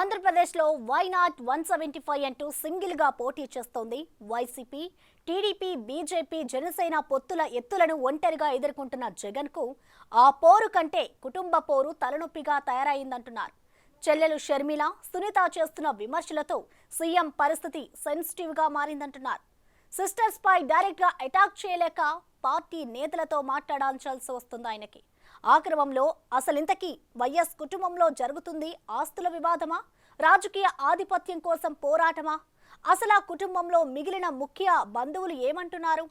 ఆంధ్రప్రదేశ్లో why not 175 అంటూ single గా పోటీ చేస్తోంది వైసీపీ. టీడీపీ, బీజేపీ, జనసేన పొత్తుల ఎత్తులను ఒంటరిగా ఎదుర్కొంటున్న జగన్ కు ఆ పోరు కంటే కుటుంబ పోరు తలనొప్పిగా తయారైందంటున్నారు. చెల్లెలు షర్మిల, సునీత చేస్తున్న విమర్శలతో సీఎం పరిస్థితి సెన్సిటివ్ గా మారిందంటున్నారు. సిస్టర్స్ పై డైరెక్ట్ గా అటాక్ చేయలేక పార్టీ నేతలతో మాట్లాడాల్సి వస్తుంది ఆయనకి. ఆ క్రమంలో అసలింతకీ వైఎస్ కుటుంబంలో జరుగుతుంది ఆస్తుల వివాదమా, రాజకీయ ఆధిపత్యం కోసం పోరాటమా? అసలు ఆ కుటుంబంలో మిగిలిన ముఖ్య బంధువులు ఏమంటున్నారు?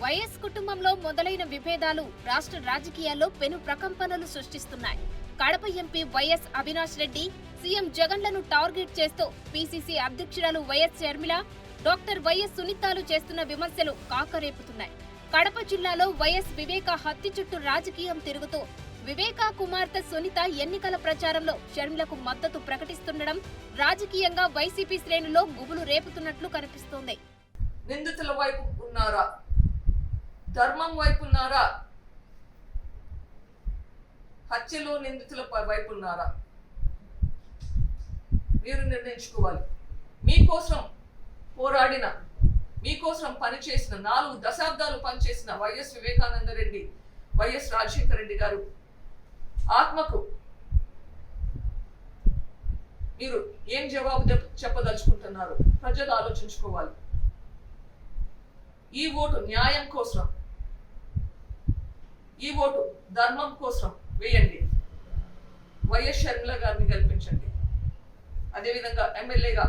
వైఎస్ కుటుంబంలో మొదలైన విభేదాలు రాష్ట్ర రాజకీయాల్లో పెను ప్రకంపనలు సృష్టిస్తున్నాయి. Kadapa MP YS Avinash Reddy, CM జగన్లను టార్గెట్ చేస్తూ పీసీసీ అధ్యక్షురాలు వైఎస్ షర్మిల, డాక్టర్ వైఎస్ సునీతాలు చేస్తున్న విమర్శలు కాకరేపుతున్నాయి. కడప జిల్లాలో వైఎస్ వివేక హత్య చుట్టూ రాజకీయం తిరుగుతూ వివేక కుమార్తె సునీత ఎన్నికల ప్రచారంలో షర్మిలకు మద్దతు ప్రకటిస్తుండడం రాజకీయంగా వైసీపీ శ్రేణుల్లో గుబులు రేపుతున్నట్లు కనిపిస్తోంది. నిందితుల వైపు ఉన్నారా, ధర్మం వైపు ఉన్నారా, హత్యలో నిందితుల వైపు ఉన్నారా? మీరు నిర్ణయించుకోవాలి. మీకోసం పోరాడిన, మీకోసం పనిచేసిన, 4 దశాబ్దాలు పనిచేసిన వైఎస్ వివేకానంద రెడ్డి, వైఎస్ రాజశేఖర రెడ్డి గారు ఆత్మకు మీరు ఏం జవాబు చెప్పదలుచుకుంటున్నారు? ప్రజలు ఆలోచించుకోవాలి. ఈ ఓటు న్యాయం కోసం, ఈ ఓటు ధర్మం కోసం వేయండి. వైఎస్ షర్మిల గారిని గెలిపించండి. అదేవిధంగా ఎమ్మెల్యేగా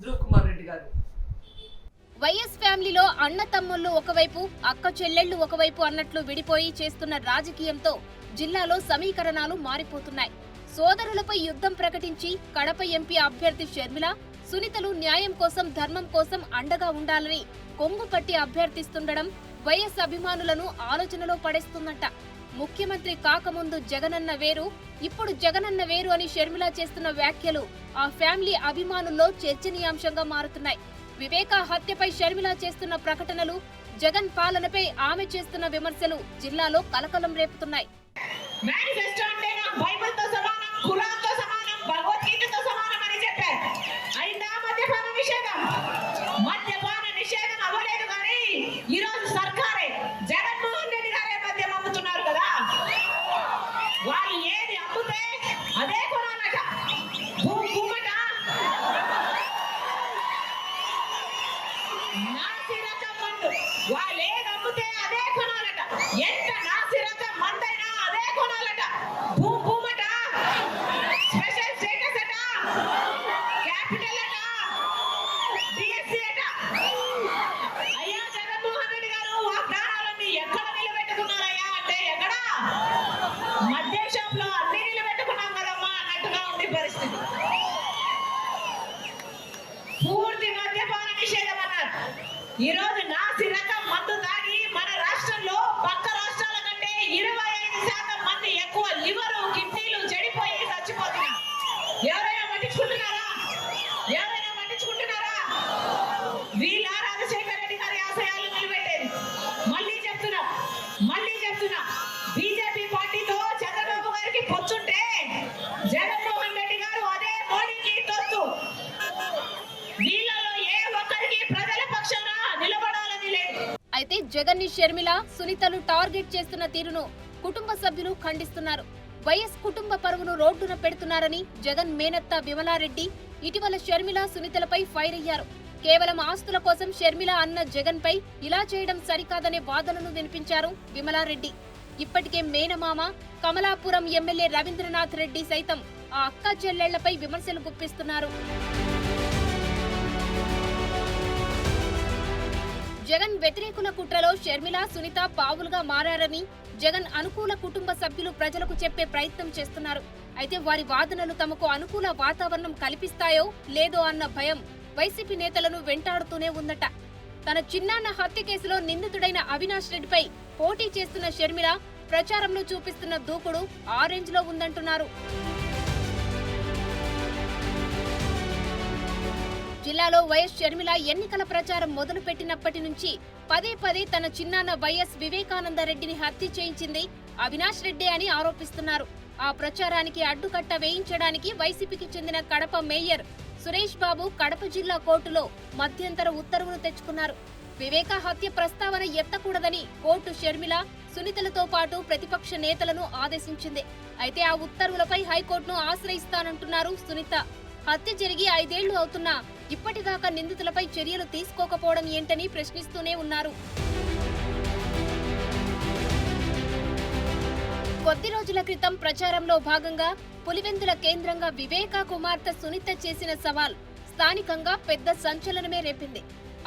ధ్రువ్ కుమార్ రెడ్డి గారు. వైఎస్ ఫ్యామిలీలో అన్న తమ్ముళ్ళు ఒకవైపు, అక్క చెల్లెళ్లు ఒకవైపు అన్నట్లు విడిపోయి చేస్తున్న రాజకీయంతో జిల్లాలో సమీకరణాలు మారిపోతున్నాయి. సోదరులపై యుద్ధం ప్రకటించి కడప ఎంపీ అభ్యర్థి షర్మిల, సునీతలు న్యాయం కోసం, ధర్మం కోసం అండగా ఉండాలని కొంగు పట్టి అభ్యర్థిస్తుండడం వైఎస్ అభిమానులను ఆలోచనలో పడేస్తుందట. ముఖ్యమంత్రి కాకముందు జగనన్న వేరు, ఇప్పుడు జగనన్న వేరు అని షర్మిల చేస్తున్న వ్యాఖ్యలు ఆ ఫ్యామిలీ అభిమానుల్లో చర్చనీయాంశంగా మారుతున్నాయి. వివేక హత్యపై షర్మిల చేస్తున్న ప్రకటనలు, జగన్ పాలనపై ఆమె చేస్తున్న విమర్శలు జిల్లాలో కలకలం రేపుతున్నాయి. ఈ రోజు నాసి రకం మందు తాగి మన రాష్ట్రంలో పక్క రాష్ట్రాల కంటే 25% మంది ఎక్కువ లివరు, కిడ్నీలు చెడిపోయి చచ్చిపోతున్నారు. ఎవరైనా పట్టించుకుంటున్నారా? ఎవరైనా పట్టించుకుంటున్నారా? వీళ్ళ రాజశేఖర రెడ్డి గారి ఆశయాలు నిలబెట్టేది. మళ్ళీ చెప్తున్నా బీజేపీ పార్టీతో చంద్రబాబు గారికి పొచ్చుంటే జగన్మోహన్ రెడ్డి గారు అదే మోడీకి తొత్తు. వీళ్ళలో ఏ ఒక్కరికి ప్రజల పక్షాన నిలబడాలని లేదు. అయితే జగన్ ని షర్మిల, సునీతలు టార్గెట్ చేస్తున్న తీరును కుటుంబ సభ్యులు ఖండిస్తున్నారు. వైఎస్ కుటుంబ పరువును రోడ్డున పెడుతున్నారని జగన్ మేనత్త విమలారెడ్డి ఇటీవల షర్మిల, సునీతలపై ఫైర్ అయ్యారు. కేవలం ఆస్తుల కోసం షర్మిల అన్న జగన్ పై ఇలా చేయడం సరికాదనే వాదనను వినిపించారు విమలారెడ్డి. ఇప్పటికే మేనమామ, కమలాపురం ఎమ్మెల్యే రవీంద్రనాథ్ రెడ్డి సైతం ఆ అక్క చెల్లెళ్లపై విమర్శలు గుప్పిస్తున్నారు. జగన్ వ్యతిరేకుల కుట్రలో షర్మిల, సునీత పావులుగా మారారని జగన్ అనుకూల కుటుంబ సభ్యులు ప్రజలకు చెప్పే ప్రయత్నం చేస్తున్నారు. అయితే వారి వాదనలు తమకు అనుకూల వాతావరణం కల్పిస్తాయో లేదో అన్న భయం వైసీపీ నేతలను వెంటాడుతూనే ఉందట. తన చిన్నాన్న హత్య కేసులో నిందితుడైన అవినాష్ రెడ్డిపై పోటీ చేస్తున్న షర్మిల ప్రచారంలో చూపిస్తున్న దూకుడు ఆరెంజ్ లో ఉందంటున్నారు. జిల్లాలో వైఎస్ షర్మిల ఎన్నికల ప్రచారం మొదలు పెట్టినప్పటి నుంచి పదే పదే తన చిన్నాన్న వైఎస్ వివేకానందరెడ్డిని హత్య చేయించింది అవినాష్ రెడ్డి అని ఆరోపిస్తున్నారు. ఆ ప్రచారానికి అడ్డుకట్ట వేయించడానికి వైసీపీకి చెందిన కడప మేయర్ సురేష్ బాబు కడప జిల్లా కోర్టులో మధ్యంతర ఉత్తర్వులు తెచ్చుకున్నారు. వివేక హత్య ప్రస్తావన ఎత్తకూడదని కోర్టు షర్మిల, సునీతలతో పాటు ప్రతిపక్ష నేతలను ఆదేశించింది. అయితే ఆ ఉత్తర్వులపై హైకోర్టును ఆశ్రయిస్తానంటున్నారు సునీత. హత్య జరిగి 5 ఏళ్లు అవుతున్నా ఇప్పటిదాకా నిందితులపై చర్యలు తీసుకోకపోవడం ఏంటని ప్రశ్నిస్తూనే ఉన్నారు. కొద్ది రోజుల క్రితం ప్రచారంలో భాగంగా పులివెందుల కేంద్రంగా వివేకా కుమార్తె సునీత చేసిన సవాల్ స్థానికంగా పెద్ద సంచలనమే రేపింది.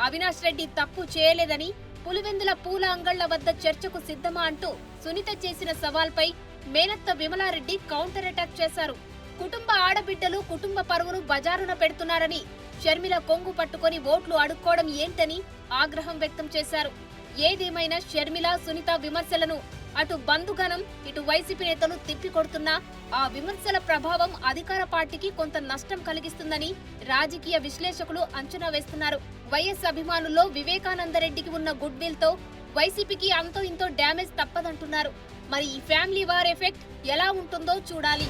అవినాష్ రెడ్డి తప్పు చేయలేదని, పులివెందుల పూల అంగళ్ల వద్ద చర్చకు సిద్ధమా అంటూ సునీత చేసిన సవాల్పై మేనత్త విమలారెడ్డి కౌంటర్ అటాక్ చేశారు. కుటుంబ ఆడబిడ్డలు కుటుంబ పరువును బజారున పెడుతున్నారని, షర్మిల కొంగు పట్టుకొని ఓట్లు అడుక్కోవడం ఏంటని ఆగ్రహం వ్యక్తం చేశారు. ఏదేమైనా షర్మిల, సునీత విమర్శలను అటు బంధుగణం, ఇటు వైసీపీ నేతలు తిప్పికొడుతున్నా ఆ విమర్శల ప్రభావం అధికార పార్టీకి కొంత నష్టం కలిగిస్తుందని రాజకీయ విశ్లేషకులు అంచనా వేస్తున్నారు. వైఎస్ అభిమానుల్లో వివేకానందరెడ్డికి ఉన్న గుడ్ విల్ తో వైసీపీకి అంతో ఇంతో డ్యామేజ్ తప్పదంటున్నారు. మరి ఈ ఫ్యామిలీ వార్ ఎఫెక్ట్ ఎలా ఉంటుందో చూడాలి.